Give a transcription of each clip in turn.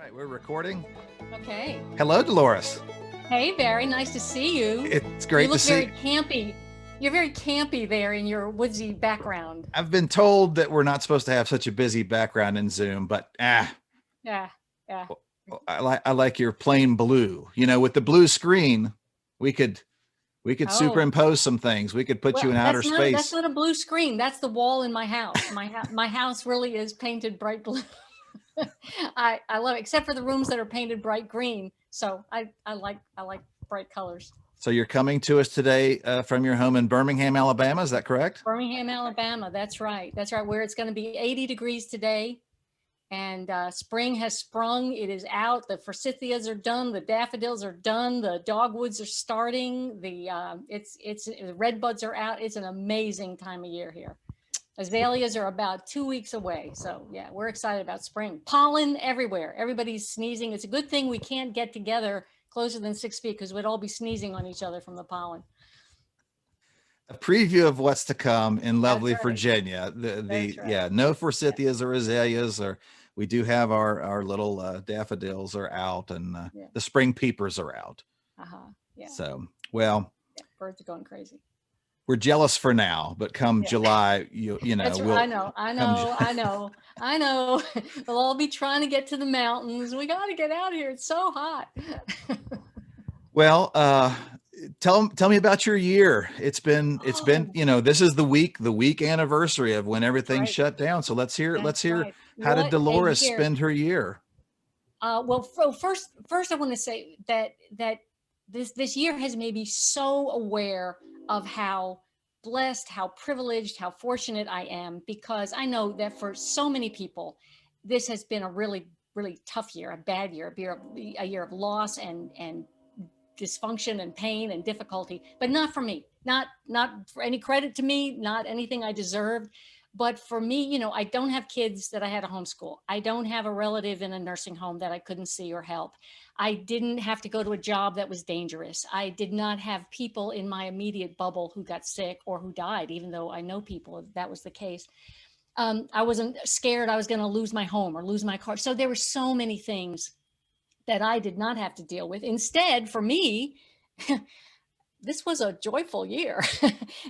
right, we're recording. Okay. Hello, Dolores. Hey, Barry. Nice to see you. It's You great to look see. very campy. You're very campy there in your woodsy background. I've been told that we're not supposed to have such a busy background in Zoom, but Yeah, yeah. I like your plain blue. You know, with the blue screen, we could Oh, superimpose some things. We could put you well, in outer that's space. not a blue screen. That's the wall in my house. My house really is painted bright blue. I love it, except for the rooms that are painted bright green. So I like bright colors. So you're coming to us today from your home in Birmingham, Alabama. Is that correct? Birmingham, Alabama. That's right. That's right. Where it's going to be 80 degrees today. And spring has sprung. It is out. The forsythias are done. The daffodils are done. The dogwoods are starting. The red buds are out. It's an amazing time of year here. Azaleas are about 2 weeks away. So yeah, we're excited about spring. Pollen everywhere. Everybody's sneezing. It's a good thing we can't get together closer than 6 feet because we'd all be sneezing on each other from the pollen. A preview of what's to come in That's lovely right. Virginia. That's right. Yeah, no Yeah. forsythias or azaleas, or we do have our little daffodils are out, and Yeah. the spring peepers are out. Uh-huh. Yeah. So, well, Yeah. Birds are going crazy. we're jealous for now, but come Yeah. July, That's right. I we'll know. I come. know. I know. I know. We'll all be trying to get to the mountains. We got to get out of here. It's so hot. Well, tell me about your year. It's been Oh, this is the week anniversary of when everything right. shut down. So let's That's hear right. how did What a Dolores year. spend her year? First, I want to say that this year has made me so aware of how blessed, how privileged, how fortunate I am, because I know that for so many people, this has been a really tough year, a bad year, a year of loss and dysfunction and pain and difficulty, but not for me, not for any credit to me, not anything I deserved. But for me, I don't have kids that I had to homeschool. I don't have a relative in a nursing home that I couldn't see or help. I didn't have to go to a job that was dangerous. I did not have people in my immediate bubble who got sick or who died, even though I know people that was the case. I wasn't scared I was going to lose my home or lose my car. So there were so many things that I did not have to deal with. Instead, for me, this was a joyful year.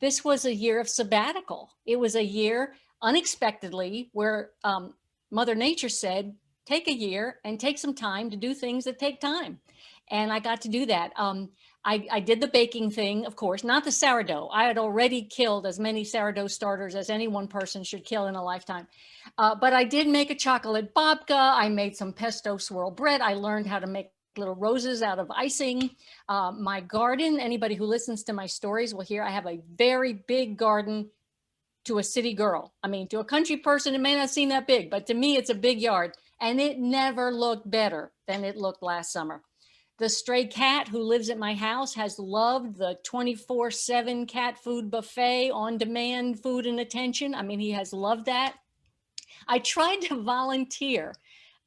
This was a year of sabbatical. It was a year unexpectedly where Mother Nature said, take a year and take some time to do things that take time. And I got to do that. I did the baking thing, of course, not the sourdough. I had already killed as many sourdough starters as any one person should kill in a lifetime. But I did make a chocolate babka. I made some pesto swirl bread. I learned how to make little roses out of icing. My garden, anybody who listens to my stories will hear I have a very big garden. To a city girl, I mean, to a country person, it may not seem that big, but to me, it's a big yard. And it never looked better than it looked last summer. The stray cat who lives at my house has loved the 24/7 cat food buffet, on demand food and attention. I mean, he has loved that. I tried to volunteer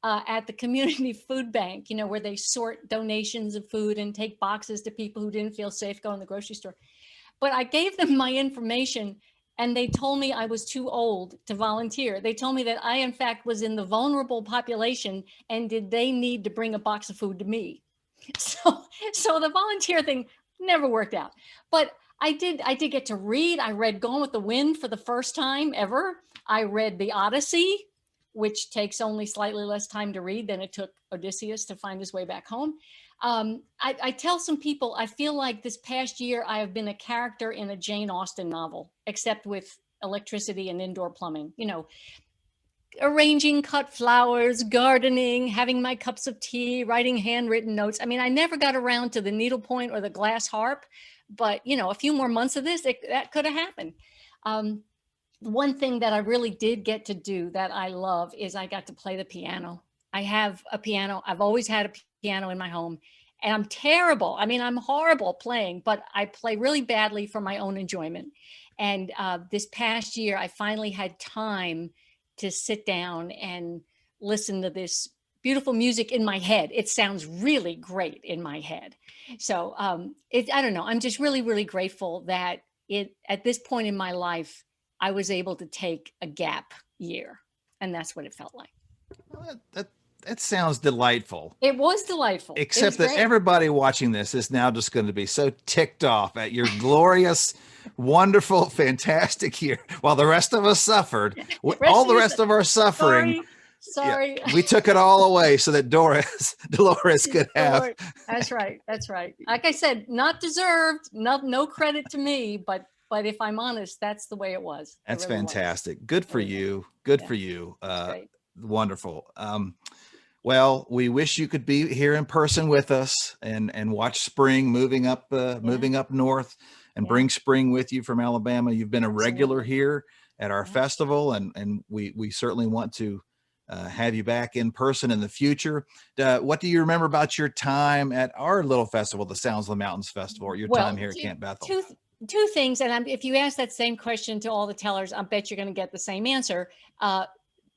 at the community food bank, where they sort donations of food and take boxes to people who didn't feel safe going to the grocery store. But I gave them my information and they told me I was too old to volunteer. They told me that I, in fact, was in the vulnerable population and did they need to bring a box of food to me? So, so the volunteer thing never worked out. But I did get to read. I read Gone with the Wind for the first time ever. I read The Odyssey, which takes only slightly less time to read than it took Odysseus to find his way back home. I tell some people, I feel like this past year I have been a character in a Jane Austen novel, except with electricity and indoor plumbing, arranging cut flowers, gardening, having my cups of tea, writing handwritten notes. I mean, I never got around to the needlepoint or the glass harp, but a few more months of this, that could have happened. Um, One thing that I really did get to do that I love is I got to play the piano. I have a piano. I've always had a piano in my home and I'm terrible. I mean, I'm horrible playing, but I play really badly for my own enjoyment. And this past year, I finally had time to sit down and listen to this beautiful music in my head. It sounds really great in my head. So I don't know. I'm just really, really grateful that at this point in my life, I was able to take a gap year. And that's what it felt like. Well, That sounds delightful. It was delightful. It was Except that great. everybody watching this is now just going to be so ticked off at your glorious, wonderful, fantastic year, while the rest of us suffered. Rest All of the us, rest of our suffering, sorry, yeah, sorry. we took it all away so that Dolores could have. Lord. That's right. That's right. Like I said, not deserved, no credit to me, but if I'm honest, that's the way it was. It That's really was. fantastic. Good It for really was. you. Good Yeah, for you. it's great. Wonderful. Well, we wish you could be here in person with us and watch spring Yeah, moving up north and yeah, bring spring with you from Alabama. You've been a regular absolutely. here at our Yeah. festival, and we certainly want to have you back in person in the future. What do you remember about your time at our little festival, the Sounds of the Mountains Festival, or your time Well, here at Camp Bethel? two things, and if you ask that same question to all the tellers, I bet you're going to get the same answer.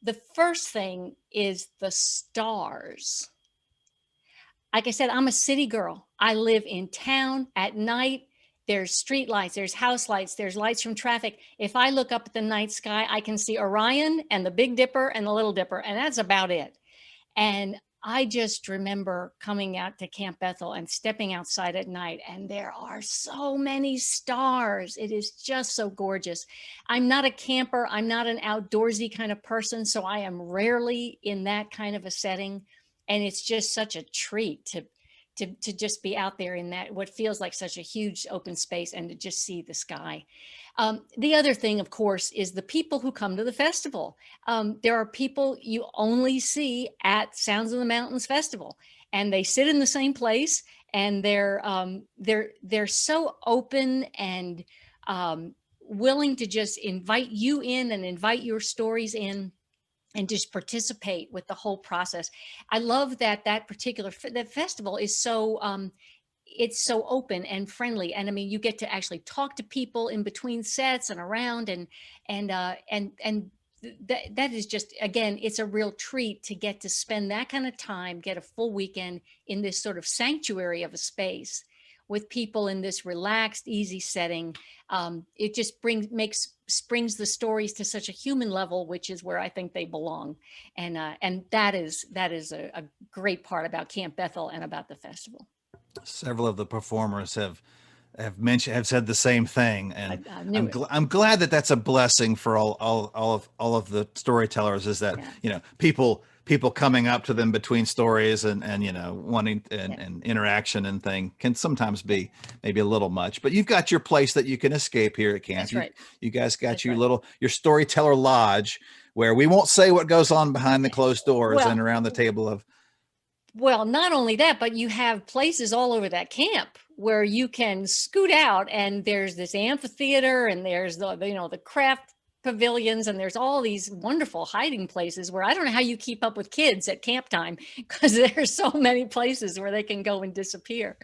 The first thing is the stars. Like I said, I'm a city girl. I live in town at night. There's street lights, there's house lights, there's lights from traffic. If I look up at the night sky, I can see Orion and the Big Dipper and the Little Dipper, and that's about it. And I just remember coming out to Camp Bethel and stepping outside at night, and there are so many stars. It is just so gorgeous. I'm not a camper. I'm not an outdoorsy kind of person, so I am rarely in that kind of a setting. And it's just such a treat to just be out there in that what feels like such a huge open space and to just see the sky. The other thing, of course, is the people who come to the festival. There are people you only see at Sounds of the Mountains Festival, and they sit in the same place, and they're so open and willing to just invite you in and invite your stories in and just participate with the whole process. I love that that particular that festival is so it's so open and friendly, and I mean you get to actually talk to people in between sets and around, and that is just, again, it's a real treat to get to spend that kind of time, get a full weekend in this sort of sanctuary of a space with people in this relaxed, easy setting. It just springs the stories to such a human level, which is where I think they belong. And that is a great part about Camp Bethel and about the festival. Several of the performers have said the same thing, and I knew it. I'm glad that that's a blessing for all of the storytellers, is that Yeah. people coming up to them between stories and wanting Yeah. and interaction and thing can sometimes be maybe a little much, but you've got your place that you can escape here at camp. That's right. You guys got That's your right. your storyteller lodge, where we won't say what goes on behind the closed doors Well, and around the table of. Well, not only that, but you have places all over that camp where you can scoot out, and there's this amphitheater, and there's the craft pavilions, and there's all these wonderful hiding places where I don't know how you keep up with kids at camp time, because there's so many places where they can go and disappear.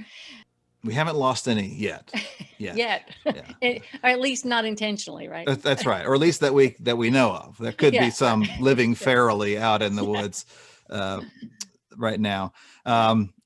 We haven't lost any yet. Yet, Yeah. or at least not intentionally, right? That's right, or at least that we know of. There could be Yeah, some right. living ferally out in the woods right now.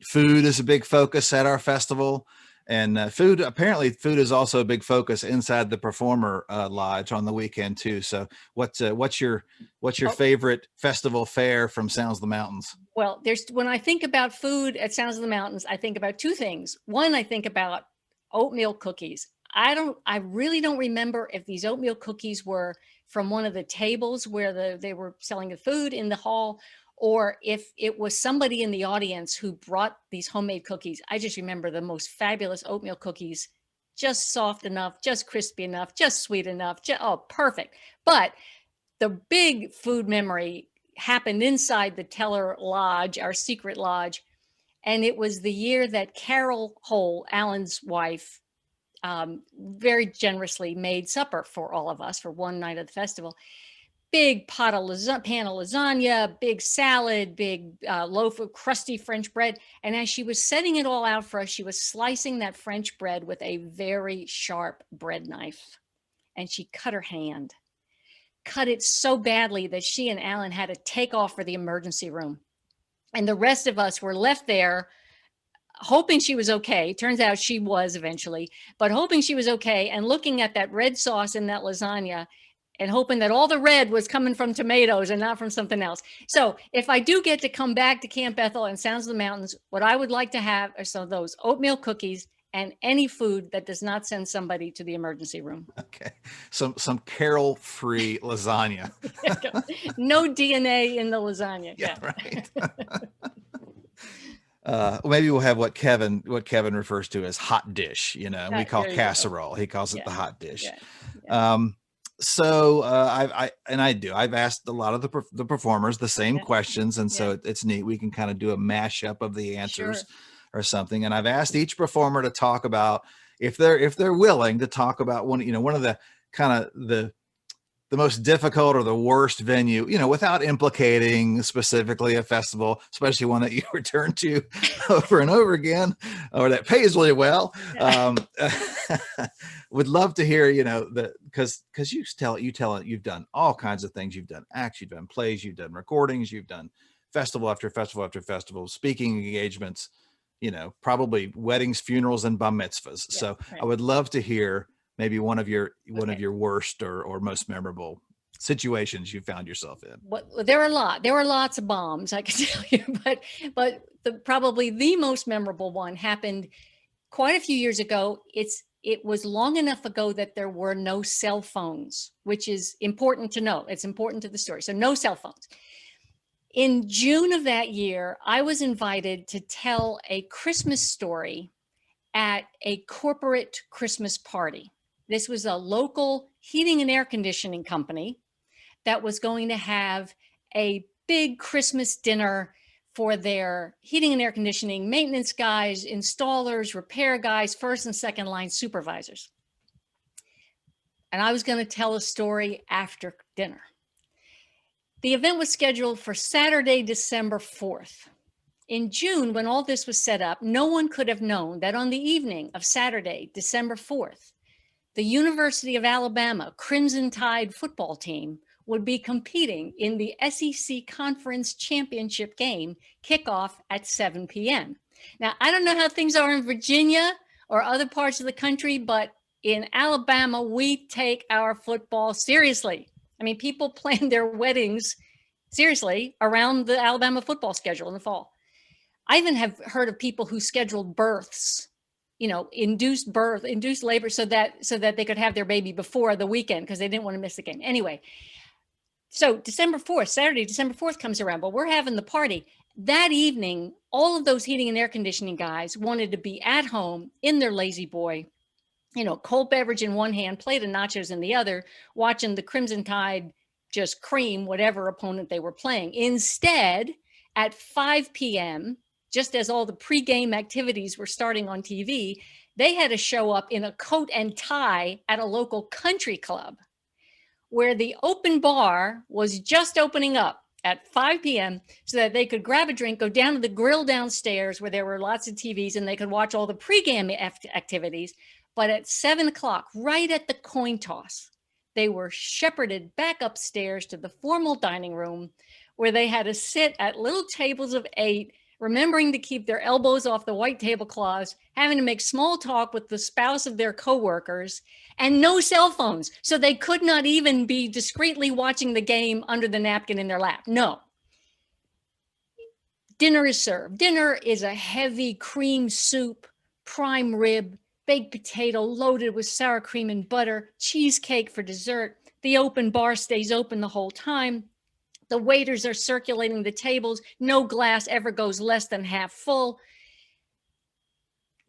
Food is a big focus at our festival, and apparently food is also a big focus inside the performer lodge on the weekend too. So what's your Oh, favorite festival fare from Sounds of the Mountains? well, when I think about food at Sounds of the Mountains, I think about two things. One, I think about oatmeal cookies. I really don't remember if these oatmeal cookies were from one of the tables where they were selling the food in the hall, or if it was somebody in the audience who brought these homemade cookies. I just remember the most fabulous oatmeal cookies, just soft enough, just crispy enough, just sweet enough. Oh, perfect. But the big food memory happened inside the Teller Lodge, our secret lodge. And it was the year that Carol Hole, Alan's wife, very generously made supper for all of us for one night of the festival. Big pot of pan of lasagna, big salad, big loaf of crusty French bread. And as she was setting it all out for us, she was slicing that French bread with a very sharp bread knife. And she cut her hand, cut it so badly that she and Alan had to take off for the emergency room. And the rest of us were left there hoping she was okay. Turns out she was eventually, but hoping she was okay, and looking at that red sauce in that lasagna and hoping that all the red was coming from tomatoes and not from something else. So if I do get to come back to Camp Bethel and Sounds of the Mountains, what I would like to have are some of those oatmeal cookies and any food that does not send somebody to the emergency room. Okay. Some Carol-free lasagna. No DNA in the lasagna. Yeah, right. Maybe we'll have what Kevin refers to as hot dish, you know, we call casserole. He calls it the hot dish. So I've asked a lot of the performers the same questions. And so it's neat. We can kind of do a mashup of the answers or something. And I've asked each performer to talk about, if they're willing to talk about one of the kind of the most difficult or the worst venue, you know, without implicating specifically a festival, especially one that you return to over and over again, or that pays really well. Would love to hear, you know, because you tell it, you've done all kinds of things. You've done acts, you've done plays, you've done recordings, you've done festival after festival after festival, speaking engagements, you know, probably weddings, funerals, and bar mitzvahs. So I would love to hear maybe one of your worst or most memorable situations you found yourself in. Well, there were lots of bombs, I can tell you, but probably the most memorable one happened quite a few years ago. It was long enough ago that there were no cell phones, which is important to know. It's important to the story. So no cell phones. In June of that year, I was invited to tell a Christmas story at a corporate Christmas party. This was a local heating and air conditioning company that was going to have a big Christmas dinner for their heating and air conditioning maintenance guys, installers, repair guys, first and second line supervisors. And I was going to tell a story after dinner. The event was scheduled for Saturday, December 4th. In June, when all this was set up, no one could have known that on the evening of Saturday, December 4th, the University of Alabama Crimson Tide football team would be competing in the SEC Conference Championship game, kickoff at 7 p.m. Now, I don't know how things are in Virginia or other parts of the country, but in Alabama, we take our football seriously. I mean, people plan their weddings seriously around the Alabama football schedule in the fall. I even have heard of people who scheduled births, you know, induced labor so that they could have their baby before the weekend because they didn't want to miss the game. Anyway, so Saturday, December 4th comes around, but we're having the party. That evening, all of those heating and air conditioning guys wanted to be at home in their lazy boy, you know, cold beverage in one hand, plate of nachos in the other, watching the Crimson Tide just cream whatever opponent they were playing. Instead, at 5 p.m., just as all the pregame activities were starting on TV, they had to show up in a coat and tie at a local country club where the open bar was just opening up at 5 p.m. so that they could grab a drink, go down to the grill downstairs where there were lots of TVs and they could watch all the pregame activities. But at 7 o'clock, right at the coin toss, they were shepherded back upstairs to the formal dining room where they had to sit at little tables of 8, remembering to keep their elbows off the white tablecloths, having to make small talk with the spouse of their coworkers, and no cell phones. So they could not even be discreetly watching the game under the napkin in their lap. No. Dinner is served. Dinner is a heavy cream soup, prime rib, baked potato loaded with sour cream and butter, cheesecake for dessert. The open bar stays open the whole time. The waiters are circulating the tables. No glass ever goes less than half full.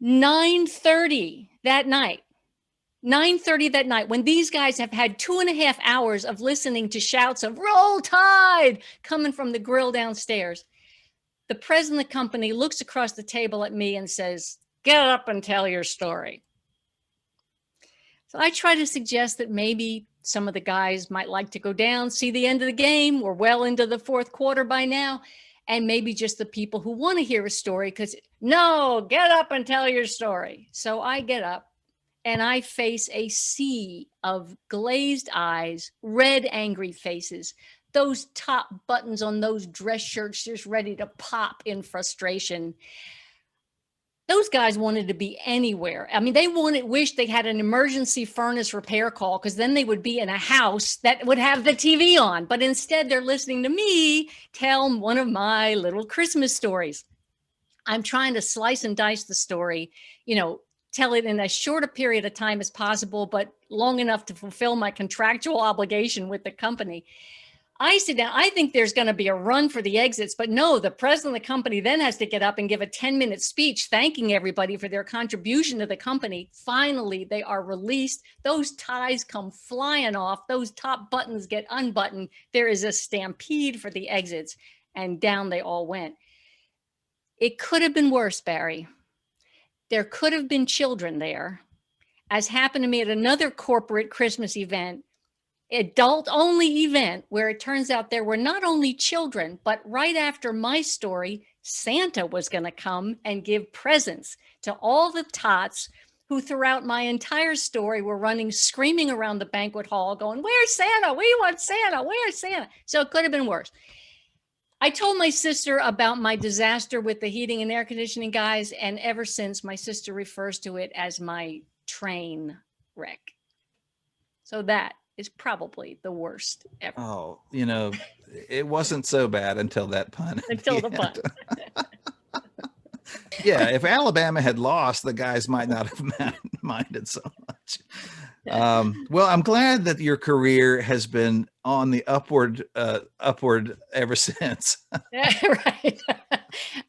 9:30 that night, when these guys have had 2.5 hours of listening to shouts of "Roll Tide" coming from the grill downstairs, the president of the company looks across the table at me and says, "Get up and tell your story." So I try to suggest that maybe some of the guys might like to go down, see the end of the game. We're well into the fourth quarter by now. And maybe just the people who want to hear a story because, no, get up and tell your story. So I get up and I face a sea of glazed eyes, red, angry faces, those top buttons on those dress shirts just ready to pop in frustration. those guys wanted to be anywhere. I mean, they wished they had an emergency furnace repair call, because then they would be in a house that would have the TV on. But instead, they're listening to me tell one of my little Christmas stories. I'm trying to slice and dice the story, tell it in as short a period of time as possible, but long enough to fulfill my contractual obligation with the company. I sit down, I think there's going to be a run for the exits, but no, the president of the company then has to get up and give a 10-minute speech thanking everybody for their contribution to the company. Finally, they are released. Those ties come flying off. Those top buttons get unbuttoned. There is a stampede for the exits, and down they all went. It could have been worse, Barry. There could have been children there, as happened to me at another corporate Christmas event, adult only event, where it turns out there were not only children, but right after my story, Santa was going to come and give presents to all the tots who throughout my entire story were running, screaming around the banquet hall going, "Where's Santa? We want Santa. Where's Santa?" So it could have been worse. I told my sister about my disaster with the heating and air conditioning guys, and ever since, my sister refers to it as my train wreck. So that is probably the worst ever. Oh, it wasn't so bad until that pun. Until the pun. Yeah, if Alabama had lost, the guys might not have minded so much. Well, I'm glad that your career has been on the upward ever since. Right.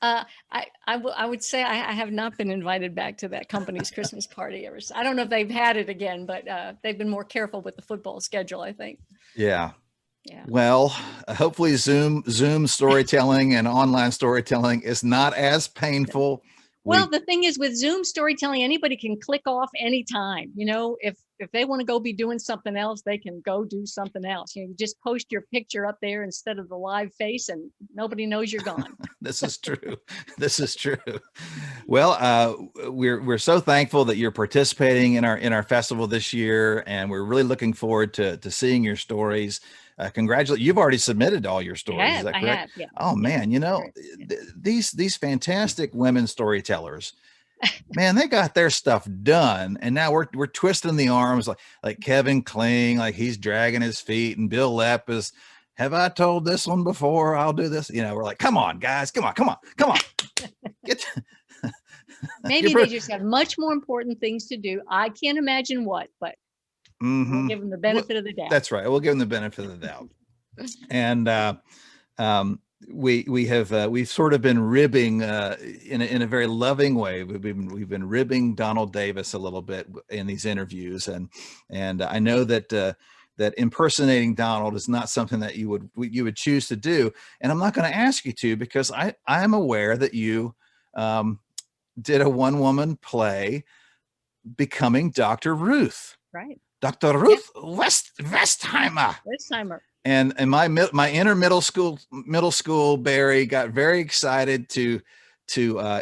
I would say I have not been invited back to that company's Christmas party ever since. I don't know if they've had it again, but they've been more careful with the football schedule, I think. Yeah. Yeah. Well, hopefully Zoom storytelling and online storytelling is not as painful. Well, the thing is, with Zoom storytelling, anybody can click off anytime. If they want to go be doing something else, they can go do something else. You just post your picture up there instead of the live face, and nobody knows you're gone. This is true. This is true. Well, we're so thankful that you're participating in our festival this year, and we're really looking forward to seeing your stories. Congratulations! You've already submitted all your stories. Is that correct? I have. Yeah. Oh man, these fantastic women storytellers, man, they got their stuff done, and now we're twisting the arms like Kevin Kling, like he's dragging his feet, and Bill Lepp is, "Have I told this one before? I'll do this." We're like, "Come on, guys, come on." Maybe they just have much more important things to do. I can't imagine what, but. We'll give them the benefit of the doubt. That's right. We'll give them the benefit of the doubt. And we've sort of been ribbing in a very loving way. We've been ribbing Donald Davis a little bit in these interviews, and I know that impersonating Donald is not something that you would choose to do, and I'm not going to ask you to, because I am aware that you did a one-woman play becoming Dr. Ruth. Right. Dr. Ruth Westheimer. And my inner middle school Barry got very excited to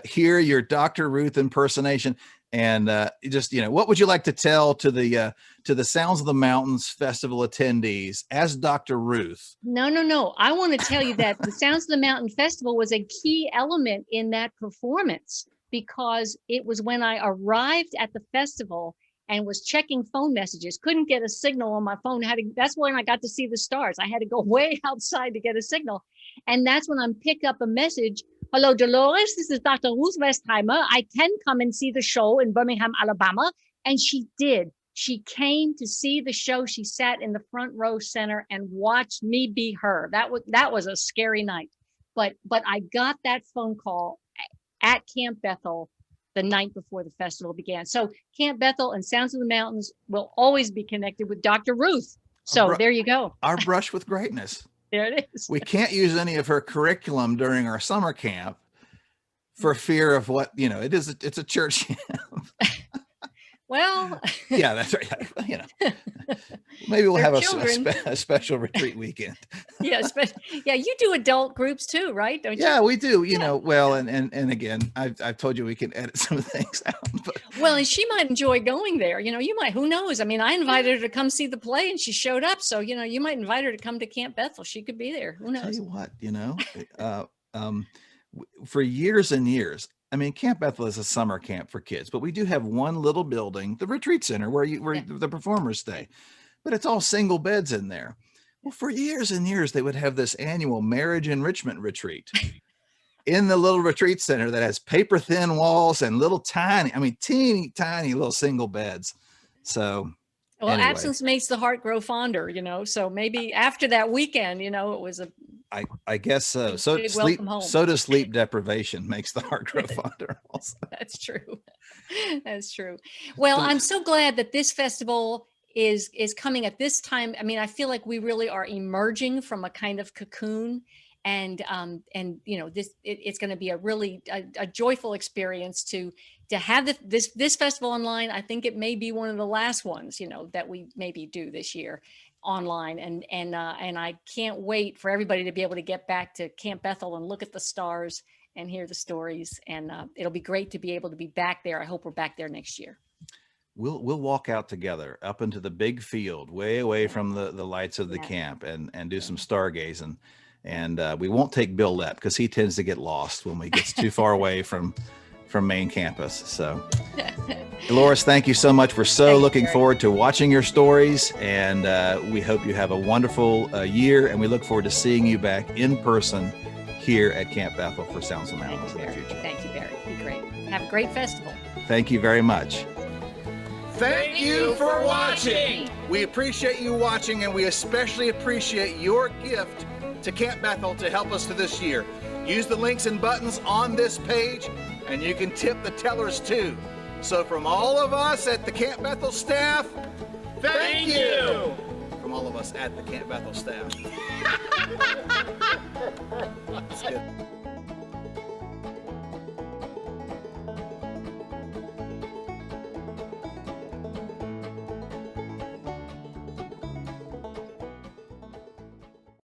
hear your Dr. Ruth impersonation. And what would you like to tell to the Sounds of the Mountains Festival attendees as Dr. Ruth? No. I want to tell you that the Sounds of the Mountain Festival was a key element in that performance, because it was when I arrived at the festival and was checking phone messages, couldn't get a signal on my phone. That's when I got to see the stars. I had to go way outside to get a signal. And that's when I picked up a message. "Hello, Dolores, this is Dr. Ruth Westheimer. I can come and see the show in Birmingham, Alabama." And she did. She came to see the show. She sat in the front row center and watched me be her. That was a scary night. But I got that phone call at Camp Bethel the night before the festival began. So Camp Bethel and Sounds of the Mountains will always be connected with Dr. Ruth. So there you go. Our brush with greatness. There it is. We can't use any of her curriculum during our summer camp for fear of what, it's a church camp. Well, yeah, that's right. Maybe we'll have a special retreat weekend. Yeah, you do adult groups too, right? Don't you? Yeah, we do. Well, and again, I've told you we can edit some things out. But. Well, and she might enjoy going there. You might. Who knows? I mean, I invited her to come see the play, and she showed up. So you might invite her to come to Camp Bethel. She could be there. Who knows? Tell you what, for years and years, I mean, Camp Bethel is a summer camp for kids, but we do have one little building, the retreat center, where the performers stay, but it's all single beds in there. Well, for years and years, they would have this annual marriage enrichment retreat in the little retreat center that has paper thin walls and little teeny tiny little single beds. So well, anyway. Absence makes the heart grow fonder, so maybe after that weekend, it was I guess so. So does sleep deprivation makes the heart grow fonder also. That's true. That's true. Well, I'm so glad that this festival is coming at this time. I mean, I feel like we really are emerging from a kind of cocoon, and it's going to be a really a joyful experience to have this festival online. I think it may be one of the last ones, that we maybe do this year online, and I can't wait for everybody to be able to get back to Camp Bethel and look at the stars and hear the stories, and it'll be great to be able to be back there. I hope we're back there next year. We'll walk out together up into the big field, way away from the lights of the camp, and do some stargazing. And we won't take Bill Lepp because he tends to get lost when we get too far away from main campus. So Dolores, thank you so much. We're so looking forward to watching your stories, and we hope you have a wonderful year, and we look forward to seeing you back in person here at Camp Bethel for Sounds of the Mountains in the future. Thank you, Barry. Be great. Have a great festival. Thank you very much. Thank you for watching. We appreciate you watching, and we especially appreciate your gift to Camp Bethel to help us through this year. Use the links and buttons on this page, and you can tip the tellers too. So from all of us at the Camp Bethel staff, thank you! From all of us at the Camp Bethel staff.